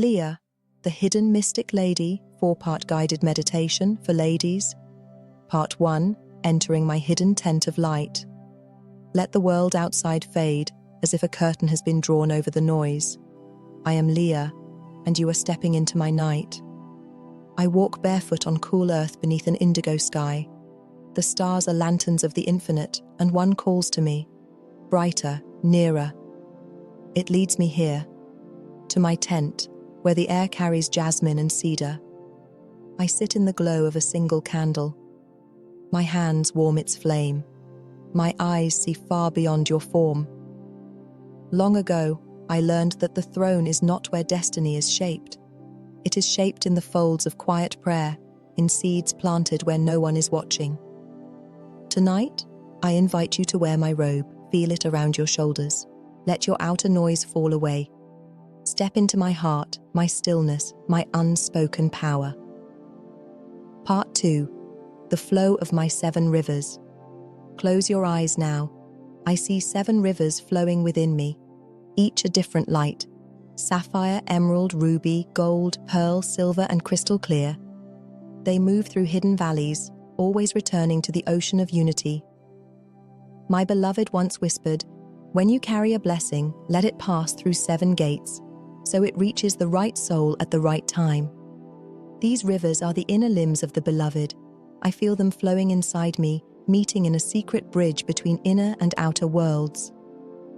Leah, the Hidden Mystic Lady, 4-part guided meditation for ladies. Part 1, entering my hidden tent of light. Let the world outside fade, as if a curtain has been drawn over the noise. I am Leah, and you are stepping into my night. I walk barefoot on cool earth beneath an indigo sky. The stars are lanterns of the infinite, and one calls to me, brighter, nearer. It leads me here, to my tent, where the air carries jasmine and cedar. I sit in the glow of a single candle. My hands warm its flame. My eyes see far beyond your form. Long ago, I learned that the throne is not where destiny is shaped. It is shaped in the folds of quiet prayer, in seeds planted where no one is watching. Tonight, I invite you to wear my robe, feel it around your shoulders. Let your outer noise fall away. Step into my heart, my stillness, my unspoken power. Part 2, the flow of my 7 rivers. Close your eyes now. I see 7 rivers flowing within me, each a different light. Sapphire, emerald, ruby, gold, pearl, silver, and crystal clear. They move through hidden valleys, always returning to the ocean of unity. My beloved once whispered, "When you carry a blessing, let it pass through 7 gates, so it reaches the right soul at the right time." These rivers are the inner limbs of the beloved. I feel them flowing inside me, meeting in a secret bridge between inner and outer worlds.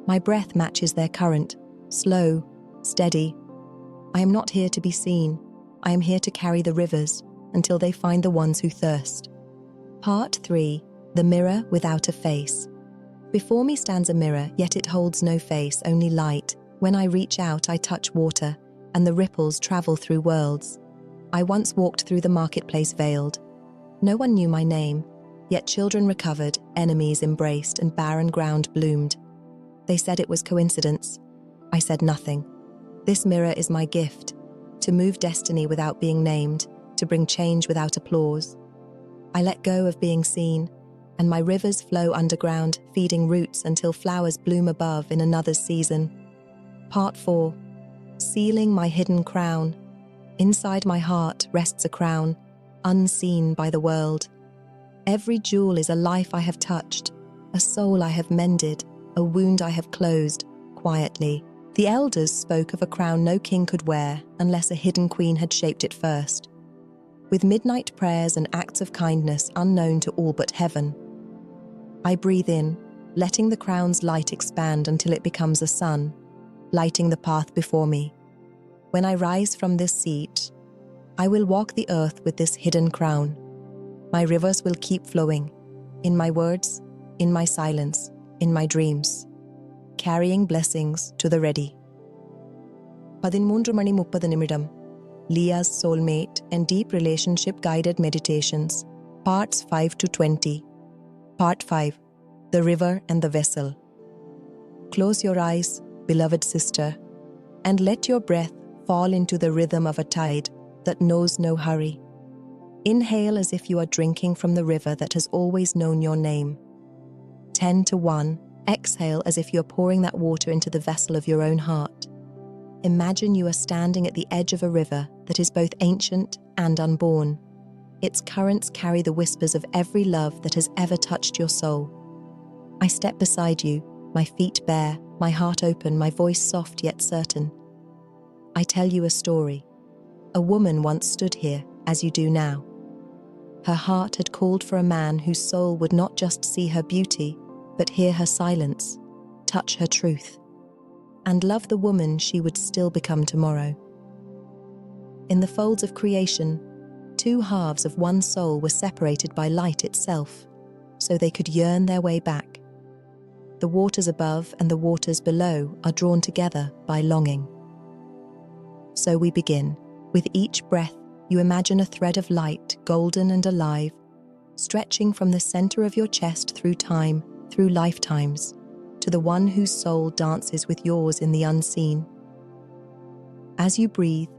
My breath matches their current, slow, steady. I am not here to be seen. I am here to carry the rivers until they find the ones who thirst. Part 3, the mirror without a face. Before me stands a mirror, yet it holds no face, only light. When I reach out, I touch water, and the ripples travel through worlds. I once walked through the marketplace veiled. No one knew my name, yet children recovered, enemies embraced, and barren ground bloomed. They said it was coincidence. I said nothing. This mirror is my gift, to move destiny without being named, to bring change without applause. I let go of being seen, and my rivers flow underground, feeding roots until flowers bloom above in another's season. Part 4, sealing my hidden crown. Inside my heart rests a crown, unseen by the world. Every jewel is a life I have touched, a soul I have mended, a wound I have closed, quietly. The elders spoke of a crown no king could wear unless a hidden queen had shaped it first. With midnight prayers and acts of kindness unknown to all but heaven. I breathe in, letting the crown's light expand until it becomes a sun, lighting the path before me. When I rise from this seat, I will walk the earth with this hidden crown. My rivers will keep flowing, in my words, in my silence, in my dreams, carrying blessings to the ready. 13:30 Leah's Soulmate and Deep Relationship Guided Meditations, Parts 5 to 20. Part 5, the River and the Vessel. Close your eyes, beloved sister, and let your breath fall into the rhythm of a tide that knows no hurry. Inhale as if you are drinking from the river that has always known your name. 10 to 1, exhale as if you are pouring that water into the vessel of your own heart. Imagine you are standing at the edge of a river that is both ancient and unborn. Its currents carry the whispers of every love that has ever touched your soul. I step beside you, my feet bare, my heart open, my voice soft yet certain. I tell you a story. A woman once stood here, as you do now. Her heart had called for a man whose soul would not just see her beauty, but hear her silence, touch her truth, and love the woman she would still become tomorrow. In the folds of creation, 2 halves of one soul were separated by light itself, so they could yearn their way back. The waters above and the waters below are drawn together by longing. So we begin. With each breath, you imagine a thread of light, golden and alive, stretching from the center of your chest through time, through lifetimes, to the one whose soul dances with yours in the unseen. As you breathe,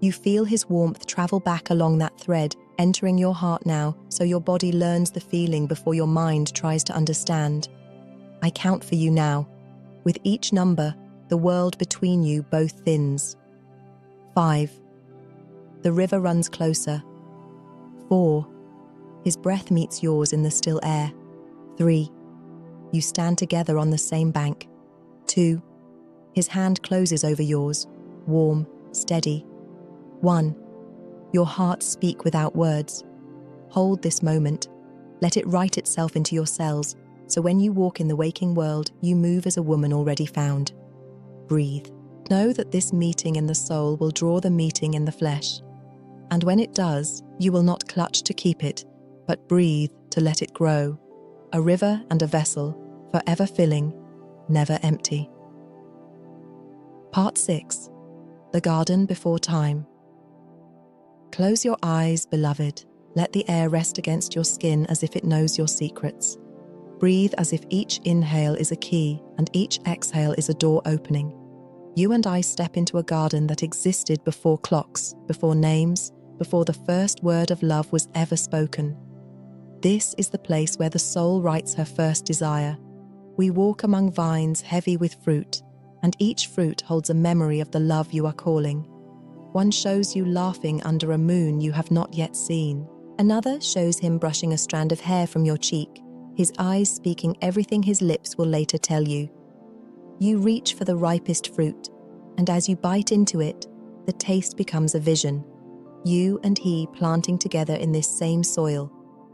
you feel his warmth travel back along that thread, entering your heart now, so your body learns the feeling before your mind tries to understand. I count for you now. With each number, the world between you both thins. 5. The river runs closer. 4. His breath meets yours in the still air. 3. You stand together on the same bank. 2. His hand closes over yours, warm, steady. 1. Your hearts speak without words. Hold this moment. Let it write itself into your cells, so when you walk in the waking world, you move as a woman already found. Breathe. Know that this meeting in the soul will draw the meeting in the flesh. And when it does, you will not clutch to keep it, but breathe to let it grow. A river and a vessel, forever filling, never empty. Part 6. The Garden Before Time. Close your eyes, beloved. Let the air rest against your skin as if it knows your secrets. Breathe as if each inhale is a key and each exhale is a door opening. You and I step into a garden that existed before clocks, before names, before the first word of love was ever spoken. This is the place where the soul writes her first desire. We walk among vines heavy with fruit, and each fruit holds a memory of the love you are calling. One shows you laughing under a moon you have not yet seen. Another shows him brushing a strand of hair from your cheek, his eyes speaking everything his lips will later tell you. You reach for the ripest fruit, and as you bite into it, the taste becomes a vision. You and he planting together in this same soil,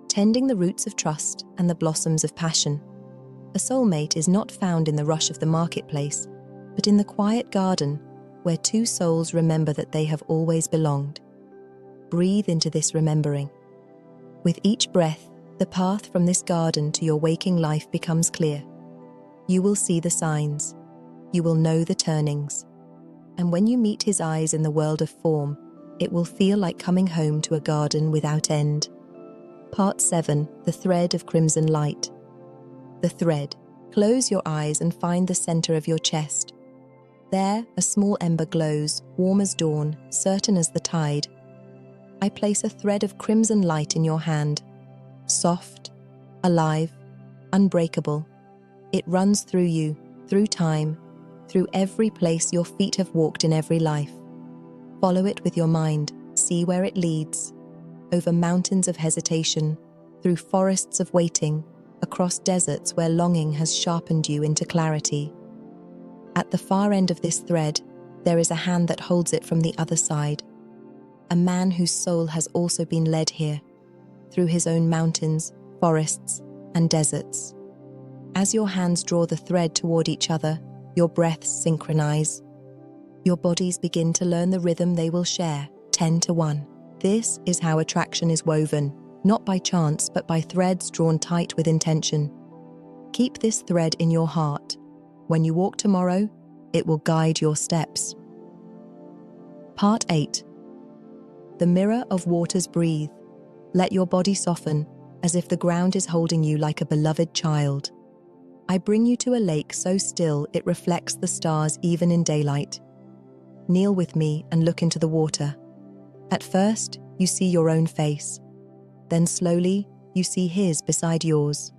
tending the roots of trust and the blossoms of passion. A soulmate is not found in the rush of the marketplace, but in the quiet garden, where two souls remember that they have always belonged. Breathe into this remembering. With each breath, the path from this garden to your waking life becomes clear. You will see the signs. You will know the turnings. And when you meet his eyes in the world of form, it will feel like coming home to a garden without end. Part 7. The Thread of Crimson Light. The thread. Close your eyes and find the center of your chest. There, a small ember glows, warm as dawn, certain as the tide. I place a thread of crimson light in your hand. Soft, alive, unbreakable. It runs through you, through time, through every place your feet have walked in every life. Follow it with your mind, see where it leads. Over mountains of hesitation, through forests of waiting, across deserts where longing has sharpened you into clarity. At the far end of this thread, there is a hand that holds it from the other side. A man whose soul has also been led here, through his own mountains, forests, and deserts. As your hands draw the thread toward each other, your breaths synchronize. Your bodies begin to learn the rhythm they will share, 10 to 1. This is how attraction is woven, not by chance but by threads drawn tight with intention. Keep this thread in your heart. When you walk tomorrow, it will guide your steps. Part 8. The mirror of waters breathe. Let your body soften, as if the ground is holding you like a beloved child. I bring you to a lake so still it reflects the stars even in daylight. Kneel with me and look into the water. At first, you see your own face. Then slowly, you see his beside yours.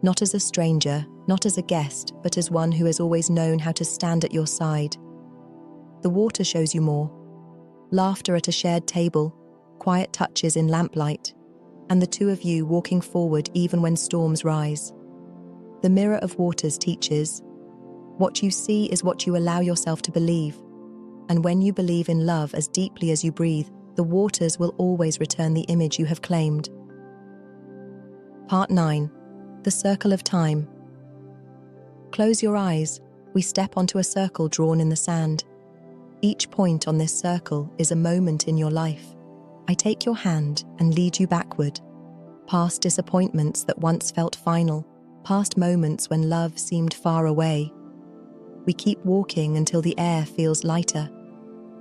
Not as a stranger, not as a guest, but as one who has always known how to stand at your side. The water shows you more. Laughter at a shared table, quiet touches in lamplight, and the two of you walking forward even when storms rise. The mirror of waters teaches, what you see is what you allow yourself to believe, and when you believe in love as deeply as you breathe, the waters will always return the image you have claimed. Part 9. The Circle of Time. Close your eyes. We step onto a circle drawn in the sand. Each point on this circle is a moment in your life. I take your hand and lead you backward, past disappointments that once felt final, past moments when love seemed far away. We keep walking until the air feels lighter.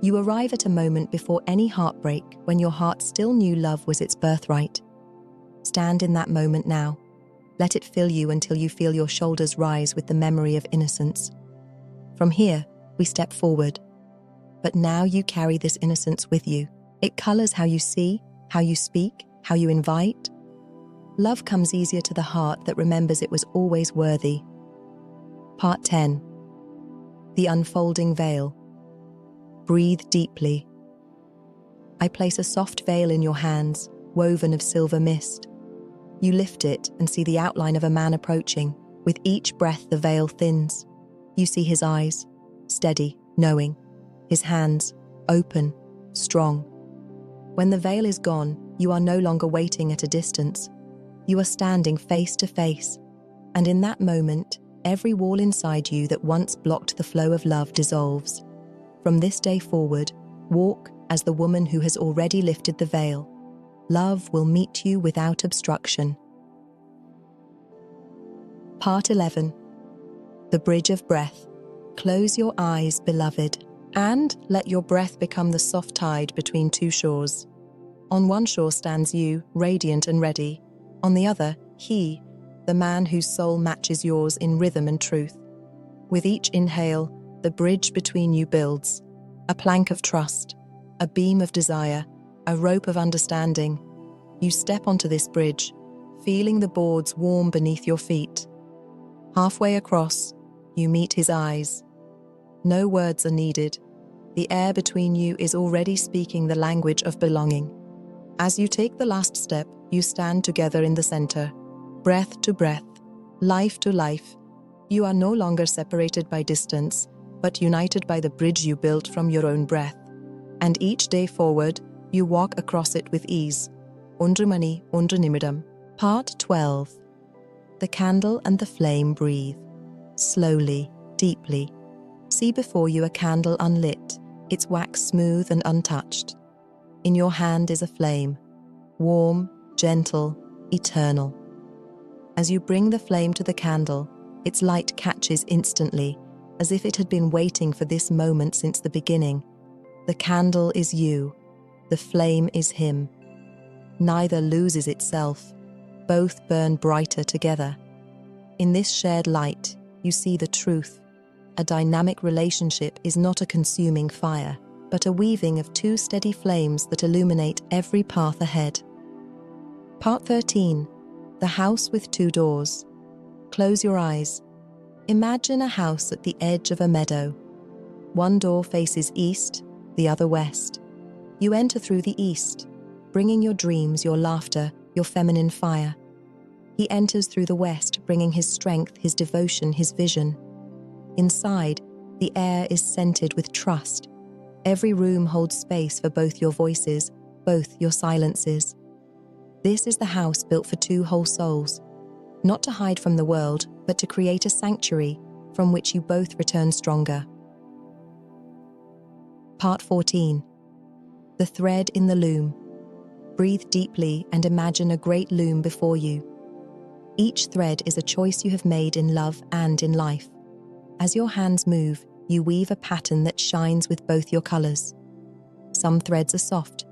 You arrive at a moment before any heartbreak when your heart still knew love was its birthright. Stand in that moment now. Let it fill you until you feel your shoulders rise with the memory of innocence. From here, we step forward. But now you carry this innocence with you. It colors how you see, how you speak, how you invite. Love comes easier to the heart that remembers it was always worthy. Part 10. The Unfolding Veil. Breathe deeply. I place a soft veil in your hands, woven of silver mist. You lift it and see the outline of a man approaching. With each breath, the veil thins. You see his eyes, steady, knowing. His hands, open, strong. When the veil is gone, you are no longer waiting at a distance. You are standing face to face. And in that moment, every wall inside you that once blocked the flow of love dissolves. From this day forward, walk as the woman who has already lifted the veil. Love will meet you without obstruction. Part 11. The Bridge of Breath. Close your eyes, beloved, and let your breath become the soft tide between two shores. On one shore stands you, radiant and ready. On the other, he, the man whose soul matches yours in rhythm and truth. With each inhale, the bridge between you builds. A plank of trust, a beam of desire, a rope of understanding. You step onto this bridge, feeling the boards warm beneath your feet. Halfway across, you meet his eyes. No words are needed. The air between you is already speaking the language of belonging. As you take the last step, you stand together in the center. Breath to breath, life to life. You are no longer separated by distance, but united by the bridge you built from your own breath. And each day forward, you walk across it with ease. Undramani Undranimidam. Part 12. The candle and the flame breathe. Slowly, deeply. See before you a candle unlit, its wax smooth and untouched. In your hand is a flame, warm, gentle, eternal. As you bring the flame to the candle, its light catches instantly, as if it had been waiting for this moment since the beginning. The candle is you, the flame is him. Neither loses itself, both burn brighter together. In this shared light, you see the truth. A dynamic relationship is not a consuming fire, but a weaving of two steady flames that illuminate every path ahead. Part 13. The House with Two Doors. Close your eyes. Imagine a house at the edge of a meadow. One door faces east, the other west. You enter through the east, bringing your dreams, your laughter, your feminine fire. He enters through the west, bringing his strength, his devotion, his vision. Inside, the air is scented with trust. Every room holds space for both your voices, both your silences. This is the house built for two whole souls, not to hide from the world, but to create a sanctuary from which you both return stronger. Part 14. The thread in the loom. Breathe deeply and imagine a great loom before you. Each thread is a choice you have made in love and in life. As your hands move, you weave a pattern that shines with both your colors. Some threads are soft,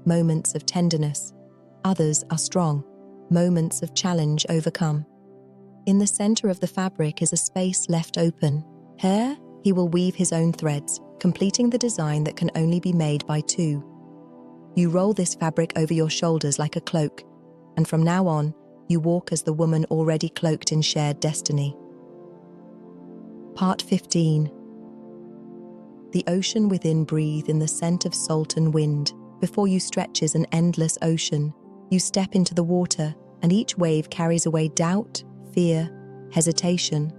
moments of tenderness. Others are strong, moments of challenge overcome. In the center of the fabric is a space left open. Here, he will weave his own threads, completing the design that can only be made by two. You roll this fabric over your shoulders like a cloak, and from now on, you walk as the woman already cloaked in shared destiny. Part 15. The ocean within. Breathe in the scent of salt and wind. Before you stretches an endless ocean. You step into the water, and each wave carries away doubt, fear, hesitation.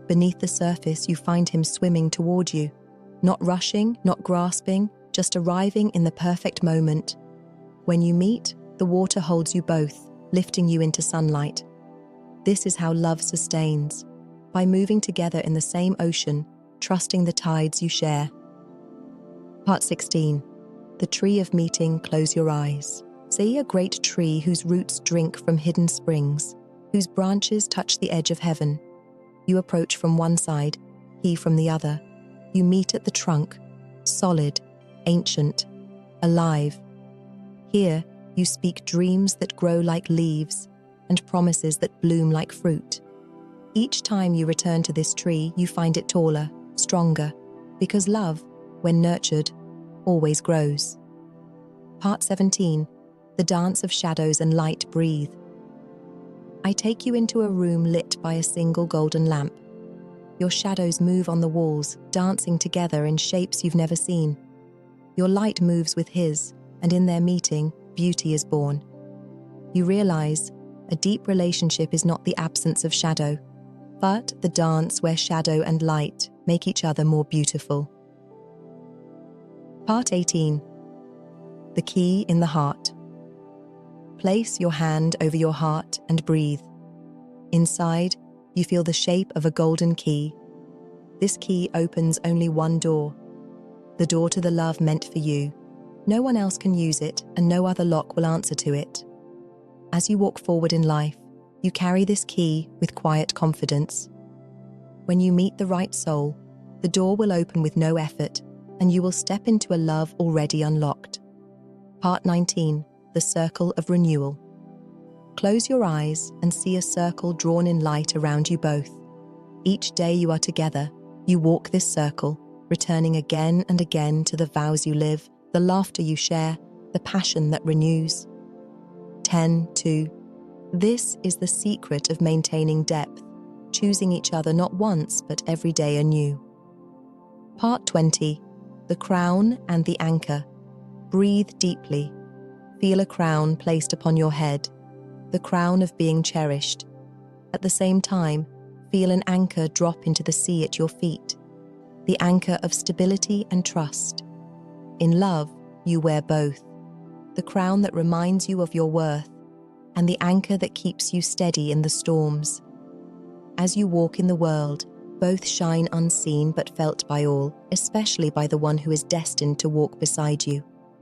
Beneath the surface, you find him swimming toward you. Not rushing, not grasping, just arriving in the perfect moment. When you meet, the water holds you both, lifting you into sunlight. This is how love sustains, by moving together in the same ocean, trusting the tides you share. Part 16. The Tree of Meeting. Close your eyes. See a great tree whose roots drink from hidden springs, whose branches touch the edge of heaven. You approach from one side, he from the other. You meet at the trunk, solid, ancient, alive. Here, you speak dreams that grow like leaves and promises that bloom like fruit. Each time you return to this tree, you find it taller, stronger, because love, when nurtured, always grows. Part 17. The Dance of Shadows and Light. Breathe. I take you into a room lit by a single golden lamp. Your shadows move on the walls, dancing together in shapes you've never seen. Your light moves with his, and in their meeting, beauty is born. You realize a deep relationship is not the absence of shadow, but the dance where shadow and light make each other more beautiful. Part 18. The key in the heart. Place your hand over your heart and breathe. Inside, you feel the shape of a golden key. This key opens only one door, the door to the love meant for you. No one else can use it, and no other lock will answer to it. As you walk forward in life, you carry this key with quiet confidence. When you meet the right soul, the door will open with no effort, and you will step into a love already unlocked. Part 19. The Circle of Renewal. Close your eyes and see a circle drawn in light around you both. Each day you are together, you walk this circle, returning again and again to the vows you live, the laughter you share, the passion that renews. 10-2. This is the secret of maintaining depth, choosing each other not once but every day anew. Part 20. The Crown and the Anchor. Breathe deeply. Feel a crown placed upon your head, the crown of being cherished. At the same time, feel an anchor drop into the sea at your feet, the anchor of stability and trust. In love, you wear both, the crown that reminds you of your worth, and the anchor that keeps you steady in the storms. As you walk in the world, both shine unseen but felt by all, especially by the one who is destined to walk beside you.